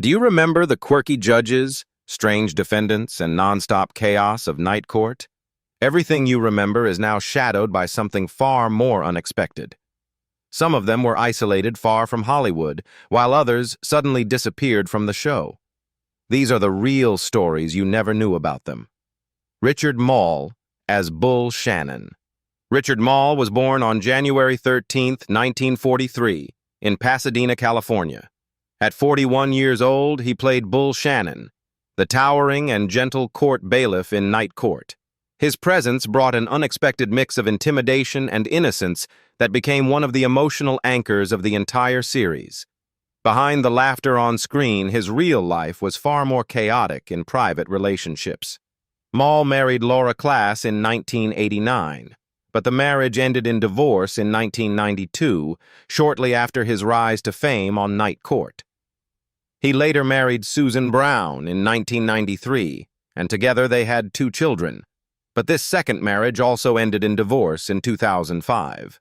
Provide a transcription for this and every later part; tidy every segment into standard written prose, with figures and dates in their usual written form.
Do you remember the quirky judges, strange defendants, and nonstop chaos of night court? Everything you remember is now shadowed by something far more unexpected. Some of them were isolated far from Hollywood, while others suddenly disappeared from the show. These are the real stories you never knew about them. Richard Moll as Bull Shannon. Richard Moll was born on January 13, 1943, in Pasadena, California. At 41 years old, he played Bull Shannon, the towering and gentle court bailiff in Night Court. His presence brought an unexpected mix of intimidation and innocence that became one of the emotional anchors of the entire series. Behind the laughter on screen, his real life was far more chaotic in private relationships. Moll married Larroquette in 1989, but the marriage ended in divorce in 1992, shortly after his rise to fame on Night Court. He later married Susan Brown in 1993, and together they had 2 children, but this second marriage also ended in divorce in 2005.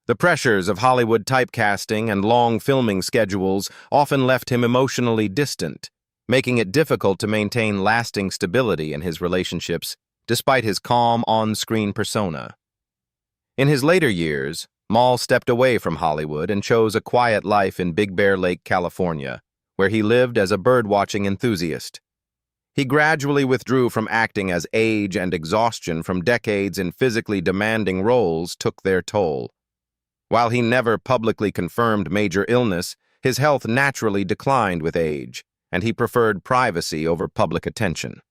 The pressures of Hollywood typecasting and long filming schedules often left him emotionally distant, making it difficult to maintain lasting stability in his relationships despite his calm on-screen persona. In his later years, Moll stepped away from Hollywood and chose a quiet life in Big Bear Lake, California, where he lived as a bird-watching enthusiast. He gradually withdrew from acting as age and exhaustion from decades in physically demanding roles took their toll. While he never publicly confirmed major illness, his health naturally declined with age, and he preferred privacy over public attention.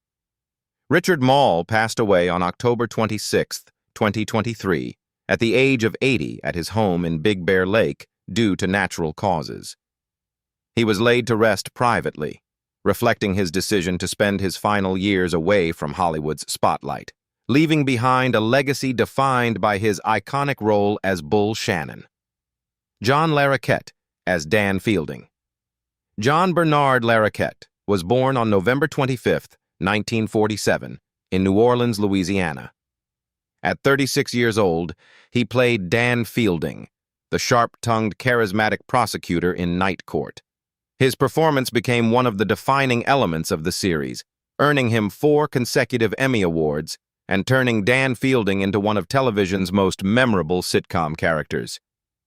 Richard Moll passed away on October 26, 2023, at the age of 80 at his home in Big Bear Lake due to natural causes. He was laid to rest privately, reflecting his decision to spend his final years away from Hollywood's spotlight, leaving behind a legacy defined by his iconic role as Bull Shannon. John Larroquette as Dan Fielding. John Bernard Larroquette was born on November 25, 1947, in New Orleans, Louisiana. At 36 years old, he played Dan Fielding, the sharp-tongued, charismatic prosecutor in Night Court. His performance became one of the defining elements of the series, earning him 4 consecutive Emmy Awards and turning Dan Fielding into one of television's most memorable sitcom characters.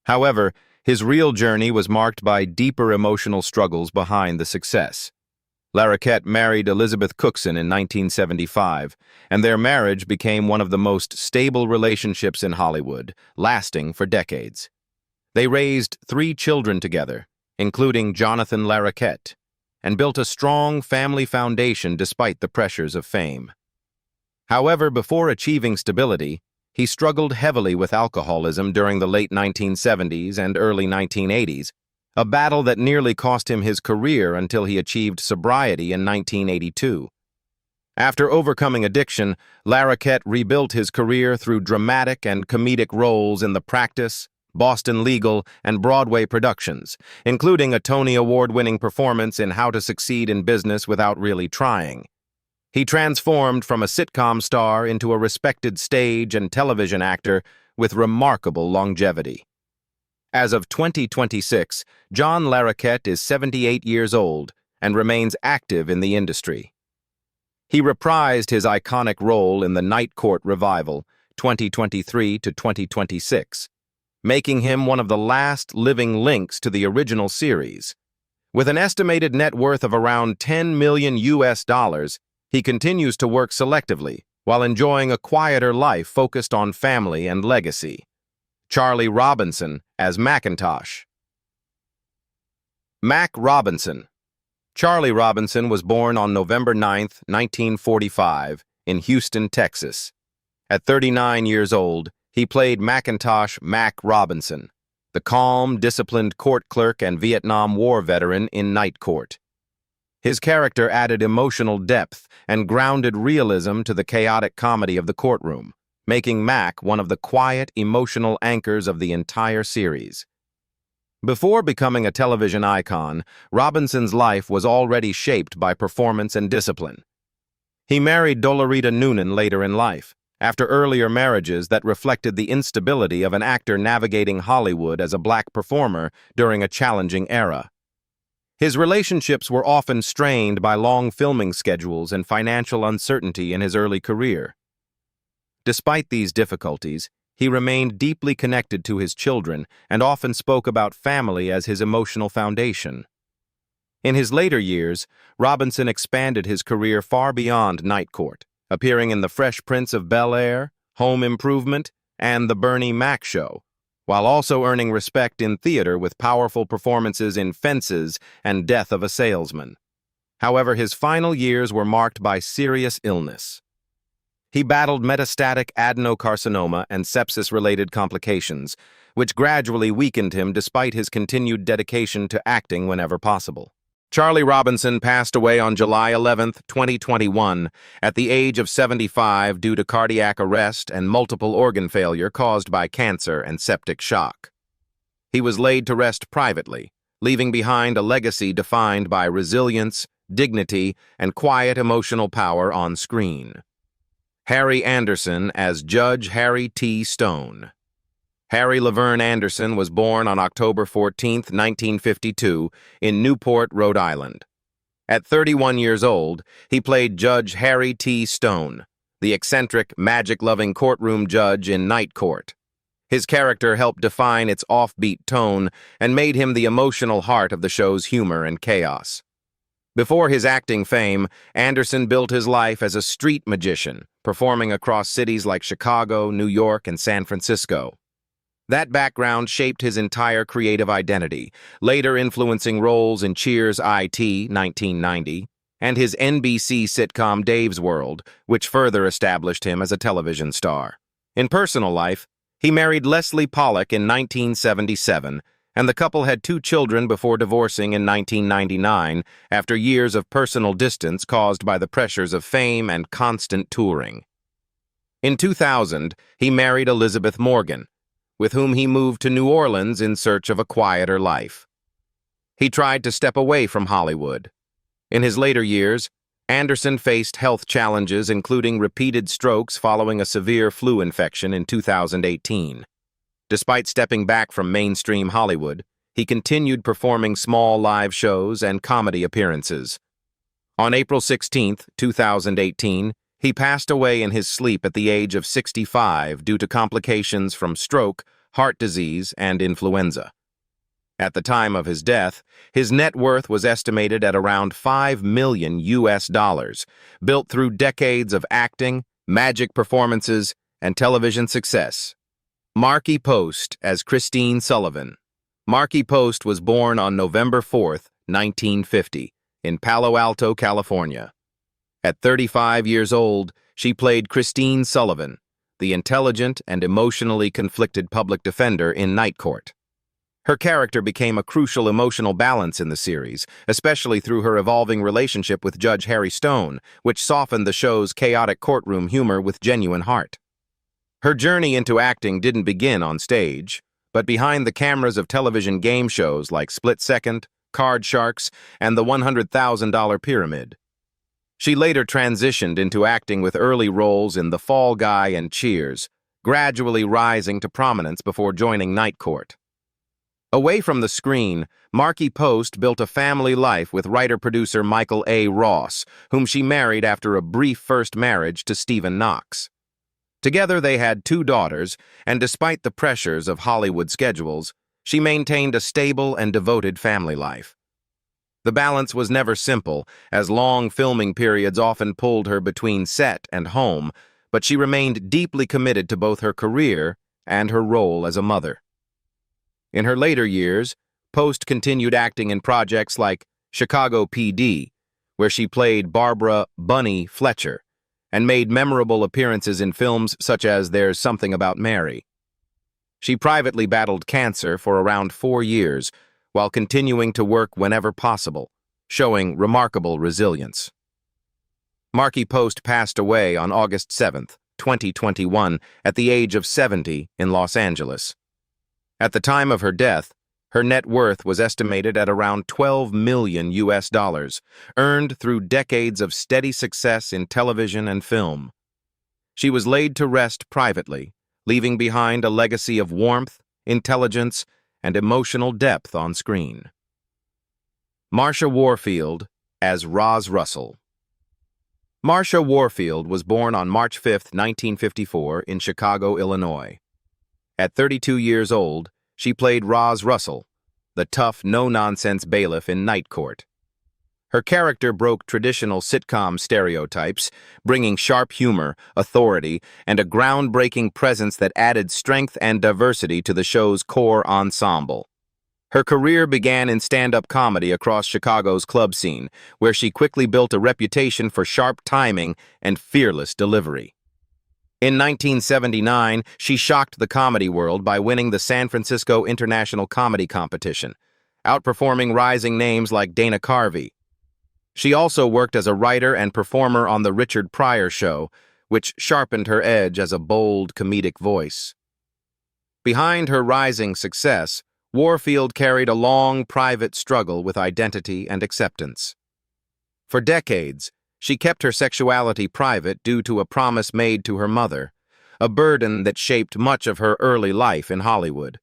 However, his real journey was marked by deeper emotional struggles behind the success. Larroquette married Elizabeth Cookson in 1975, and their marriage became one of the most stable relationships in Hollywood, lasting for decades. They raised 3 children together, including Jonathan Larroquette, and built a strong family foundation despite the pressures of fame. However, before achieving stability, he struggled heavily with alcoholism during the late 1970s and early 1980s, a battle that nearly cost him his career until he achieved sobriety in 1982. After overcoming addiction, Larroquette rebuilt his career through dramatic and comedic roles in The Practice, Boston Legal, and Broadway productions, including a Tony Award-winning performance in How to Succeed in Business Without Really Trying. He transformed from a sitcom star into a respected stage and television actor with remarkable longevity. As of 2026, John Larroquette is 78 years old and remains active in the industry. He reprised his iconic role in the Night Court revival, 2023 to 2026, making him one of the last living links to the original series. With an estimated net worth of around $10 million, he continues to work selectively while enjoying a quieter life focused on family and legacy. Charlie Robinson as Macintosh. Mac Robinson. Charlie Robinson was born on November 9, 1945, in Houston, Texas. At 39 years old, he played Macintosh Mac Robinson, the calm, disciplined court clerk and Vietnam War veteran in Night Court. His character added emotional depth and grounded realism to the chaotic comedy of the courtroom, making Mac one of the quiet, emotional anchors of the entire series. Before becoming a television icon, Robinson's life was already shaped by performance and discipline. He married Dolorita Noonan later in life, after earlier marriages that reflected the instability of an actor navigating Hollywood as a black performer during a challenging era. His relationships were often strained by long filming schedules and financial uncertainty in his early career. Despite these difficulties, he remained deeply connected to his children and often spoke about family as his emotional foundation. In his later years, Robinson expanded his career far beyond Night Court, appearing in The Fresh Prince of Bel-Air, Home Improvement, and The Bernie Mac Show, while also earning respect in theater with powerful performances in Fences and Death of a Salesman. However, his final years were marked by serious illness. He battled metastatic adenocarcinoma and sepsis-related complications, which gradually weakened him despite his continued dedication to acting whenever possible. Charlie Robinson passed away on July 11, 2021, at the age of 75 due to cardiac arrest and multiple organ failure caused by cancer and septic shock. He was laid to rest privately, leaving behind a legacy defined by resilience, dignity, and quiet emotional power on screen. Harry Anderson as Judge Harry T. Stone. Harry Laverne Anderson was born on October 14, 1952, in Newport, Rhode Island. At 31 years old, he played Judge Harry T. Stone, the eccentric, magic-loving courtroom judge in Night Court. His character helped define its offbeat tone and made him the emotional heart of the show's humor and chaos. Before his acting fame, Anderson built his life as a street magician, performing across cities like Chicago, New York, and San Francisco. That background shaped his entire creative identity, later influencing roles in Cheers IT, 1990, and his NBC sitcom Dave's World, which further established him as a television star. In personal life, he married Leslie Pollock in 1977, and the couple had 2 children before divorcing in 1999 after years of personal distance caused by the pressures of fame and constant touring. In 2000, he married Elizabeth Morgan, with whom he moved to New Orleans in search of a quieter life. He tried to step away from Hollywood. In his later years, Anderson faced health challenges, including repeated strokes following a severe flu infection in 2018. Despite stepping back from mainstream Hollywood, he continued performing small live shows and comedy appearances. On April 16, 2018, he passed away in his sleep at the age of 65 due to complications from stroke, heart disease, and influenza. At the time of his death, his net worth was estimated at around $5 million, built through decades of acting, magic performances, and television success. Markie Post as Christine Sullivan. Markie Post was born on November 4, 1950, in Palo Alto, California. At 35 years old, she played Christine Sullivan, the intelligent and emotionally conflicted public defender in Night Court. Her character became a crucial emotional balance in the series, especially through her evolving relationship with Judge Harry Stone, which softened the show's chaotic courtroom humor with genuine heart. Her journey into acting didn't begin on stage, but behind the cameras of television game shows like Split Second, Card Sharks, and The $100,000 Pyramid. She later transitioned into acting with early roles in The Fall Guy and Cheers, gradually rising to prominence before joining Night Court. Away from the screen, Markie Post built a family life with writer-producer Michael A. Ross, whom she married after a brief first marriage to Stephen Knox. Together they had 2 daughters, and despite the pressures of Hollywood schedules, she maintained a stable and devoted family life. The balance was never simple, as long filming periods often pulled her between set and home, but she remained deeply committed to both her career and her role as a mother. In her later years, Post continued acting in projects like Chicago PD, where she played Barbara "Bunny" Fletcher, and made memorable appearances in films such as There's Something About Mary. She privately battled cancer for around 4 years, while continuing to work whenever possible, showing remarkable resilience. Markie Post passed away on August 7, 2021, at the age of 70 in Los Angeles. At the time of her death, her net worth was estimated at around $12 million, earned through decades of steady success in television and film. She was laid to rest privately, leaving behind a legacy of warmth, intelligence, and emotional depth on screen. Marsha Warfield as Roz Russell. Marsha Warfield was born on March 5, 1954, in Chicago, Illinois. At 32 years old, she played Roz Russell, the tough, no-nonsense bailiff in Night Court. Her character broke traditional sitcom stereotypes, bringing sharp humor, authority, and a groundbreaking presence that added strength and diversity to the show's core ensemble. Her career began in stand-up comedy across Chicago's club scene, where she quickly built a reputation for sharp timing and fearless delivery. In 1979, she shocked the comedy world by winning the San Francisco International Comedy Competition, outperforming rising names like Dana Carvey. She also worked as a writer and performer on The Richard Pryor Show, which sharpened her edge as a bold, comedic voice. Behind her rising success, Warfield carried a long, private struggle with identity and acceptance. For decades, she kept her sexuality private due to a promise made to her mother, a burden that shaped much of her early life in Hollywood.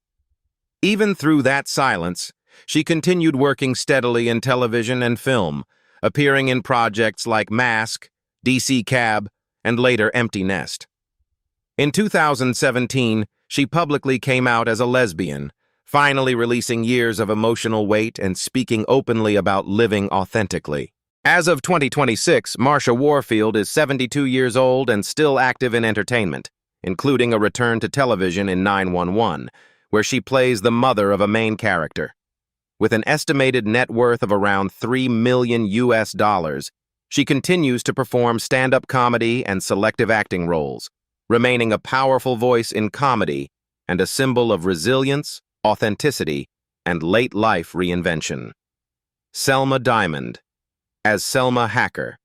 Even through that silence, she continued working steadily in television and film, appearing in projects like Mask, DC Cab, and later Empty Nest. In 2017, she publicly came out as a lesbian, finally releasing years of emotional weight and speaking openly about living authentically. As of 2026, Marsha Warfield is 72 years old and still active in entertainment, including a return to television in 911, where she plays the mother of a main character. With an estimated net worth of around $3 million, she continues to perform stand-up comedy and selective acting roles, remaining a powerful voice in comedy and a symbol of resilience, authenticity, and late-life reinvention. Selma Diamond. As Selma Hacker.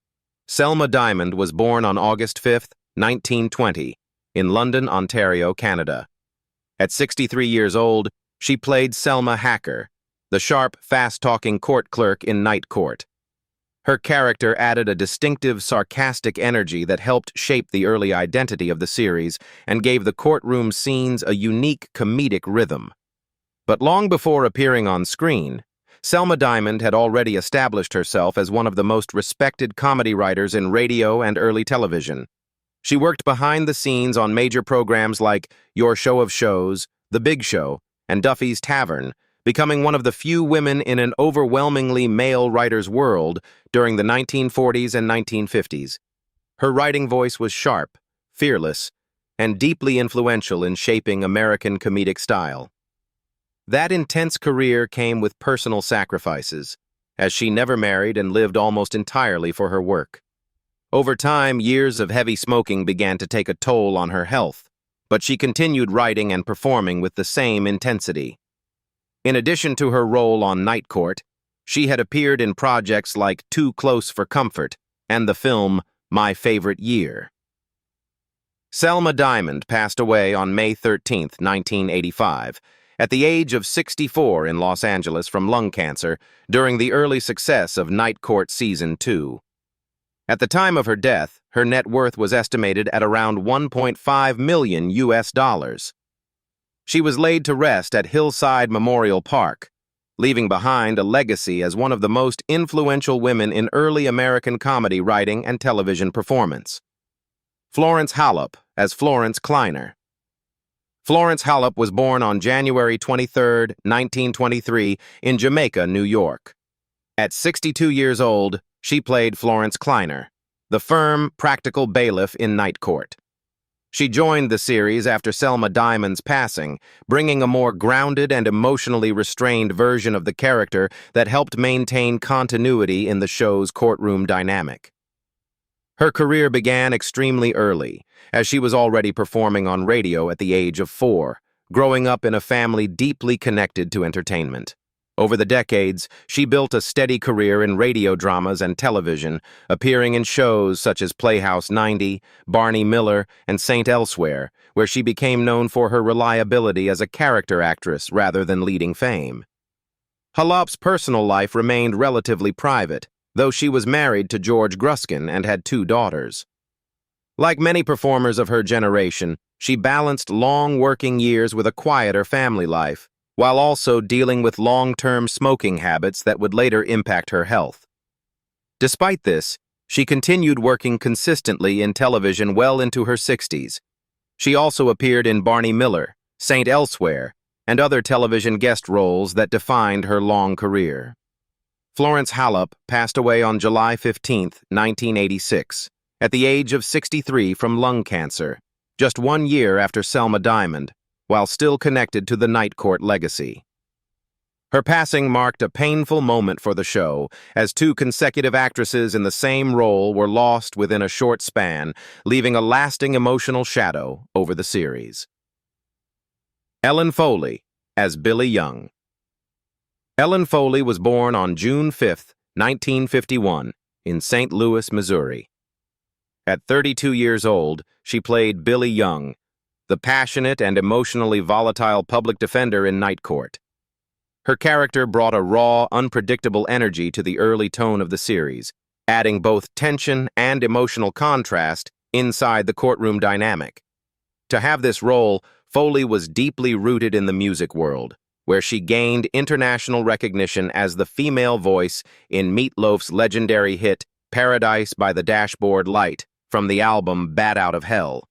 Selma Diamond was born on August 5, 1920, in London, Ontario, Canada. At 63 years old, she played Selma Hacker, the sharp, fast-talking court clerk in Night Court. Her character added a distinctive, sarcastic energy that helped shape the early identity of the series and gave the courtroom scenes a unique comedic rhythm. But long before appearing on screen, Selma Diamond had already established herself as one of the most respected comedy writers in radio and early television. She worked behind the scenes on major programs like Your Show of Shows, The Big Show, and Duffy's Tavern, becoming one of the few women in an overwhelmingly male writer's world during the 1940s and 1950s. Her writing voice was sharp, fearless, and deeply influential in shaping American comedic style. That intense career came with personal sacrifices, as she never married and lived almost entirely for her work. Over time, years of heavy smoking began to take a toll on her health, but she continued writing and performing with the same intensity. In addition to her role on Night Court, she had appeared in projects like Too Close for Comfort and the film My Favorite Year. Selma Diamond passed away on May 13, 1985, at the age of 64 in Los Angeles from lung cancer during the early success of Night Court Season 2. At the time of her death, her net worth was estimated at around $1.5 million. She was laid to rest at Hillside Memorial Park, leaving behind a legacy as one of the most influential women in early American comedy writing and television performance. Florence Halop as Florence Kleiner. Florence Halop was born on January 23, 1923, in Jamaica, New York. At 62 years old, she played Florence Kleiner, the firm, practical bailiff in Night Court. She joined the series after Selma Diamond's passing, bringing a more grounded and emotionally restrained version of the character that helped maintain continuity in the show's courtroom dynamic. Her career began extremely early, as she was already performing on radio at the age of 4, growing up in a family deeply connected to entertainment. Over the decades, she built a steady career in radio dramas and television, appearing in shows such as Playhouse 90, Barney Miller, and Saint Elsewhere, where she became known for her reliability as a character actress rather than leading fame. Halop's personal life remained relatively private, though she was married to George Gruskin and had 2 daughters. Like many performers of her generation, she balanced long working years with a quieter family life, while also dealing with long-term smoking habits that would later impact her health. Despite this, she continued working consistently in television well into her 60s. She also appeared in Barney Miller, Saint Elsewhere, and other television guest roles that defined her long career. Florence Halop passed away on July 15, 1986, at the age of 63 from lung cancer, just 1 year after Selma Diamond, while still connected to the Night Court legacy. Her passing marked a painful moment for the show, as 2 consecutive actresses in the same role were lost within a short span, leaving a lasting emotional shadow over the series. Ellen Foley as Billy Young. Ellen Foley was born on June 5, 1951, in St. Louis, Missouri. At 32 years old, she played Billy Young, the passionate and emotionally volatile public defender in Night Court. Her character brought a raw, unpredictable energy to the early tone of the series, adding both tension and emotional contrast inside the courtroom dynamic. To have this role, Foley was deeply rooted in the music world, where she gained international recognition as the female voice in Meat Loaf's legendary hit Paradise by the Dashboard Light from the album Bat Out of Hell.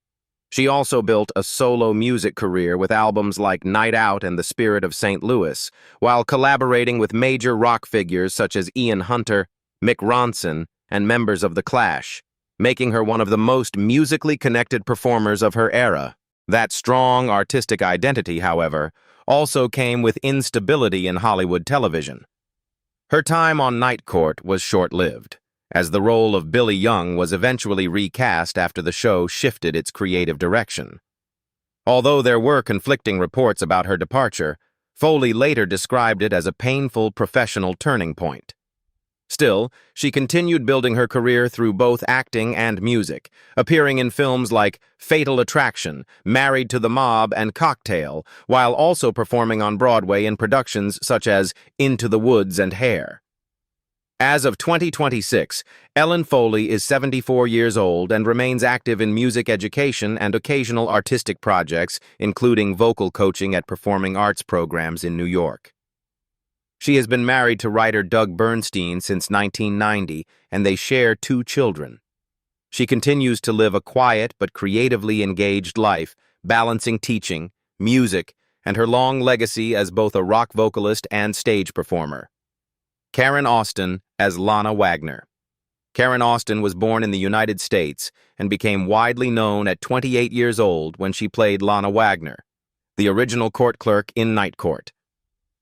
She also built a solo music career with albums like Night Out and The Spirit of St. Louis, while collaborating with major rock figures such as Ian Hunter, Mick Ronson, and members of The Clash, making her one of the most musically connected performers of her era. That strong artistic identity, however, also came with instability in Hollywood television. Her time on Night Court was short-lived, as the role of Billy Young was eventually recast after the show shifted its creative direction. Although there were conflicting reports about her departure, Foley later described it as a painful professional turning point. Still, she continued building her career through both acting and music, appearing in films like Fatal Attraction, Married to the Mob, and Cocktail, while also performing on Broadway in productions such as Into the Woods and Hair. As of 2026, Ellen Foley is 74 years old and remains active in music education and occasional artistic projects, including vocal coaching at performing arts programs in New York. She has been married to writer Doug Bernstein since 1990, and they share 2 children. She continues to live a quiet but creatively engaged life, balancing teaching, music, and her long legacy as both a rock vocalist and stage performer. Karen Austin as Lana Wagner. Karen Austin was born in the United States and became widely known at 28 years old when she played Lana Wagner, the original court clerk in Night Court.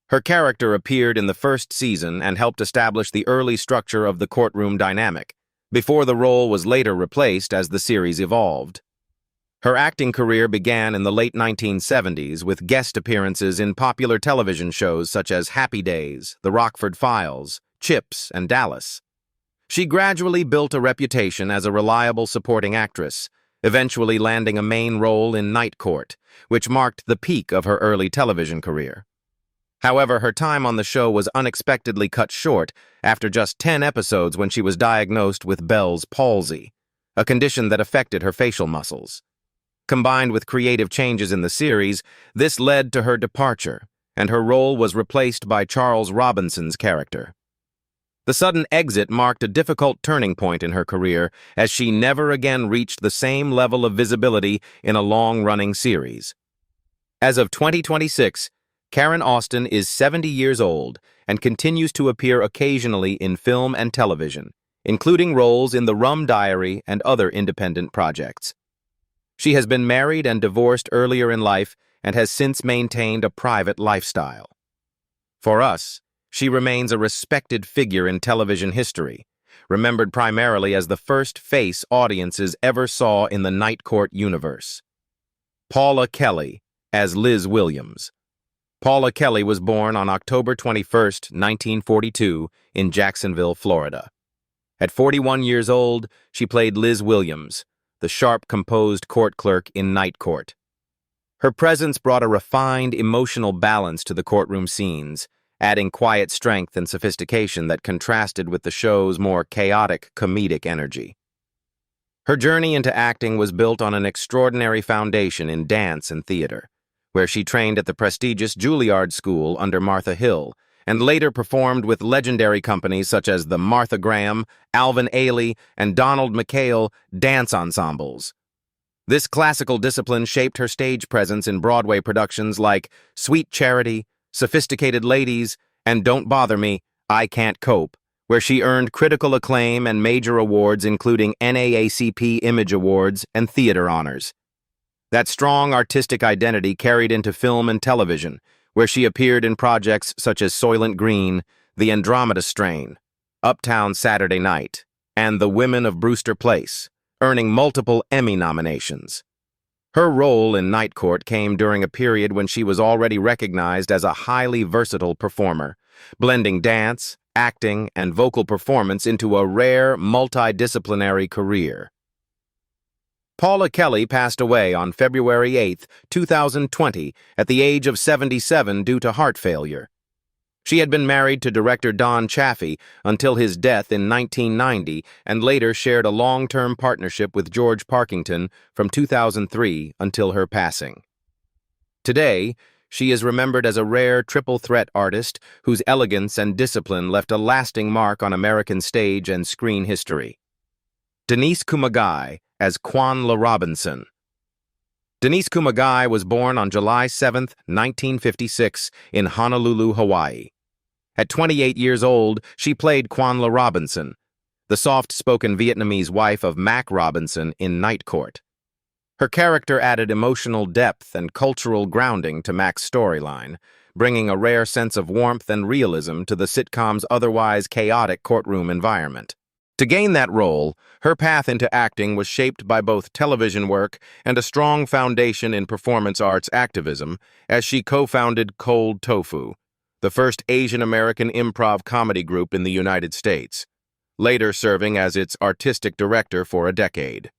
Her character appeared in the first season and helped establish the early structure of the courtroom dynamic, before the role was later replaced as the series evolved. Her acting career began in the late 1970s with guest appearances in popular television shows such as Happy Days, The Rockford Files, Chips, and Dallas. She gradually built a reputation as a reliable supporting actress, eventually landing a main role in Night Court, which marked the peak of her early television career. However, her time on the show was unexpectedly cut short after just 10 episodes when she was diagnosed with Bell's palsy, a condition that affected her facial muscles. Combined with creative changes in the series, this led to her departure, and her role was replaced by Charles Robinson's character. The sudden exit marked a difficult turning point in her career, as she never again reached the same level of visibility in a long-running series. As of 2026, Karen Austin is 70 years old and continues to appear occasionally in film and television, including roles in The Rum Diary and other independent projects. She has been married and divorced earlier in life and has since maintained a private lifestyle. For us, she remains a respected figure in television history, remembered primarily as the first face audiences ever saw in the Night Court universe. Paula Kelly as Liz Williams. Paula Kelly was born on October 21, 1942, in Jacksonville, Florida. At 41 years old, she played Liz Williams, the sharp, composed court clerk in Night Court. Her presence brought a refined, emotional balance to the courtroom scenes, adding quiet strength and sophistication that contrasted with the show's more chaotic, comedic energy. Her journey into acting was built on an extraordinary foundation in dance and theater, where she trained at the prestigious Juilliard School under Martha Hill, and later performed with legendary companies such as the Martha Graham, Alvin Ailey, and Donald McHale dance ensembles. This classical discipline shaped her stage presence in Broadway productions like Sweet Charity, Sophisticated Ladies, and Don't Bother Me, I Can't Cope, where she earned critical acclaim and major awards including NAACP Image Awards and theater honors. That strong artistic identity carried into film and television, where she appeared in projects such as Soylent Green, The Andromeda Strain, Uptown Saturday Night, and The Women of Brewster Place, earning multiple Emmy nominations. Her role in Night Court came during a period when she was already recognized as a highly versatile performer, blending dance, acting, and vocal performance into a rare, multidisciplinary career. Paula Kelly passed away on February 8, 2020, at the age of 77 due to heart failure. She had been married to director Don Chaffee until his death in 1990 and later shared a long-term partnership with George Parkington from 2003 until her passing. Today, she is remembered as a rare triple-threat artist whose elegance and discipline left a lasting mark on American stage and screen history. Denise Kumagai as Kwanla Robinson. Denise Kumagai was born on July 7, 1956, in Honolulu, Hawaii. At 28 years old, she played Kwanla Robinson, the soft-spoken Vietnamese wife of Mac Robinson in Night Court. Her character added emotional depth and cultural grounding to Mac's storyline, bringing a rare sense of warmth and realism to the sitcom's otherwise chaotic courtroom environment. To gain that role, her path into acting was shaped by both television work and a strong foundation in performance arts activism, as she co-founded Cold Tofu, the first Asian-American improv comedy group in the United States, later serving as its artistic director for a decade.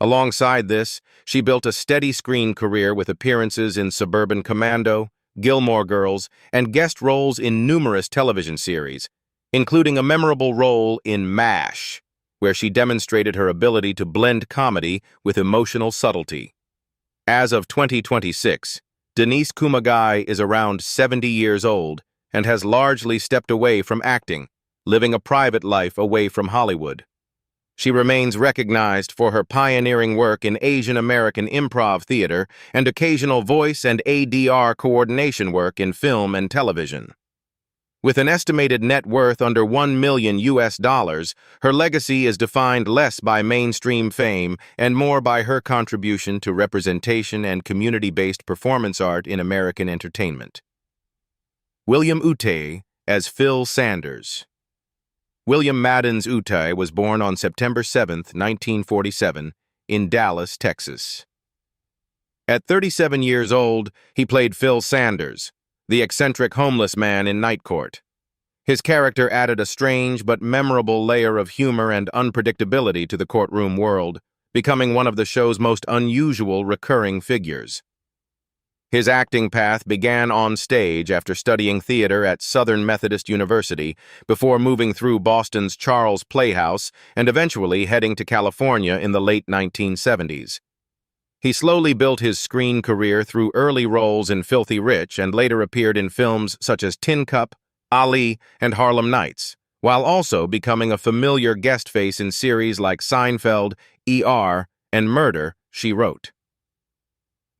Alongside this, she built a steady screen career with appearances in Suburban Commando, Gilmore Girls, and guest roles in numerous television series, including a memorable role in MASH, where she demonstrated her ability to blend comedy with emotional subtlety. As of 2026, Denise Kumagai is around 70 years old and has largely stepped away from acting, living a private life away from Hollywood. She remains recognized for her pioneering work in Asian American improv theater and occasional voice and ADR coordination work in film and television. With an estimated net worth under $1 million, her legacy is defined less by mainstream fame and more by her contribution to representation and community-based performance art in American entertainment. William Utay as Phil Sanders. William Madden's Utay was born on September 7, 1947, in Dallas, Texas. At 37 years old, he played Phil Sanders, the eccentric homeless man in Night Court. His character added a strange but memorable layer of humor and unpredictability to the courtroom world, becoming one of the show's most unusual recurring figures. His acting path began on stage after studying theater at Southern Methodist University before moving through Boston's Charles Playhouse and eventually heading to California in the late 1970s. He slowly built his screen career through early roles in Filthy Rich and later appeared in films such as Tin Cup, Ali, and Harlem Nights, while also becoming a familiar guest face in series like Seinfeld, ER, and Murder, She Wrote.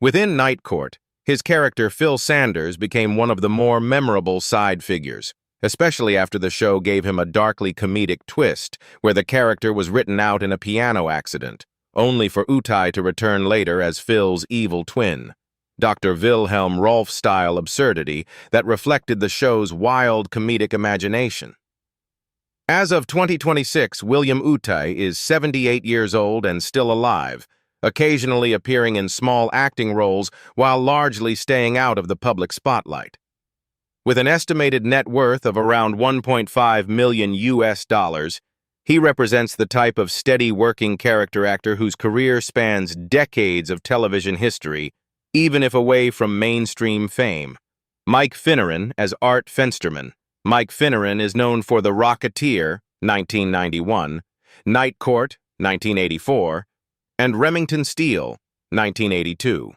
Within Night Court, his character Phil Sanders became one of the more memorable side figures, especially after the show gave him a darkly comedic twist where the character was written out in a piano accident, only for Utay to return later as Phil's evil twin, Dr. Wilhelm Rolf-style absurdity that reflected the show's wild comedic imagination. As of 2026, William Utay is 78 years old and still alive, occasionally appearing in small acting roles while largely staying out of the public spotlight. With an estimated net worth of around $1.5 million, he represents the type of steady working character actor whose career spans decades of television history, even if away from mainstream fame. Mike Finneran as Art Fensterman. Mike Finneran is known for The Rocketeer, 1991, Night Court, 1984, and Remington Steele, 1982.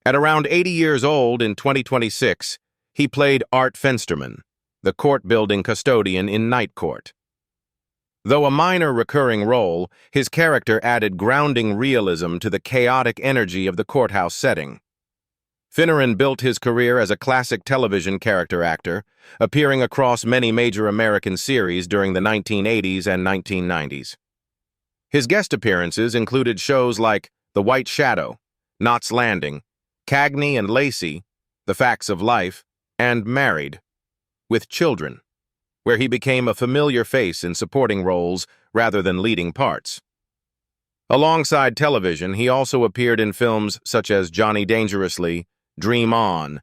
At around 80 years old in 2026, he played Art Fensterman, the court-building custodian in Night Court. Though a minor recurring role, his character added grounding realism to the chaotic energy of the courthouse setting. Finneran built his career as a classic television character actor, appearing across many major American series during the 1980s and 1990s. His guest appearances included shows like The White Shadow, Knots Landing, Cagney and Lacey, The Facts of Life, and Married, with Children, where he became a familiar face in supporting roles rather than leading parts. Alongside television, he also appeared in films such as Johnny Dangerously, Dream On,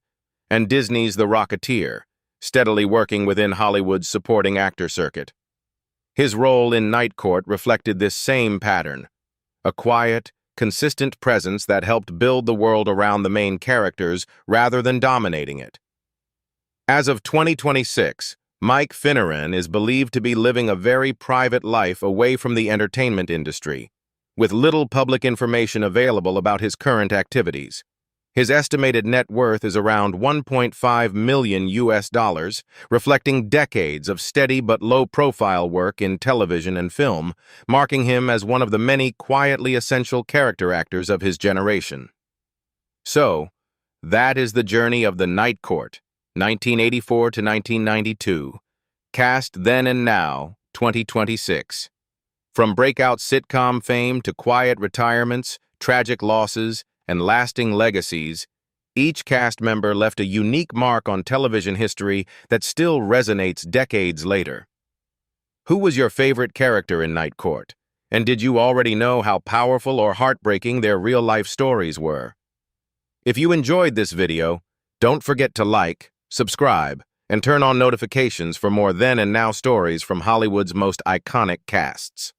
and Disney's The Rocketeer, steadily working within Hollywood's supporting actor circuit. His role in Night Court reflected this same pattern, a quiet, consistent presence that helped build the world around the main characters rather than dominating it. As of 2026, Mike Finneran is believed to be living a very private life away from the entertainment industry, with little public information available about his current activities. His estimated net worth is around $1.5 million, reflecting decades of steady but low-profile work in television and film, marking him as one of the many quietly essential character actors of his generation. So, that is the journey of the Night Court, 1984 to 1992, cast then and now, 2026. From breakout sitcom fame to quiet retirements, tragic losses, and lasting legacies, each cast member left a unique mark on television history that still resonates decades later. Who was your favorite character in Night Court? And did you already know how powerful or heartbreaking their real-life stories were? If you enjoyed this video, don't forget to like, subscribe, and turn on notifications for more then and now stories from Hollywood's most iconic casts.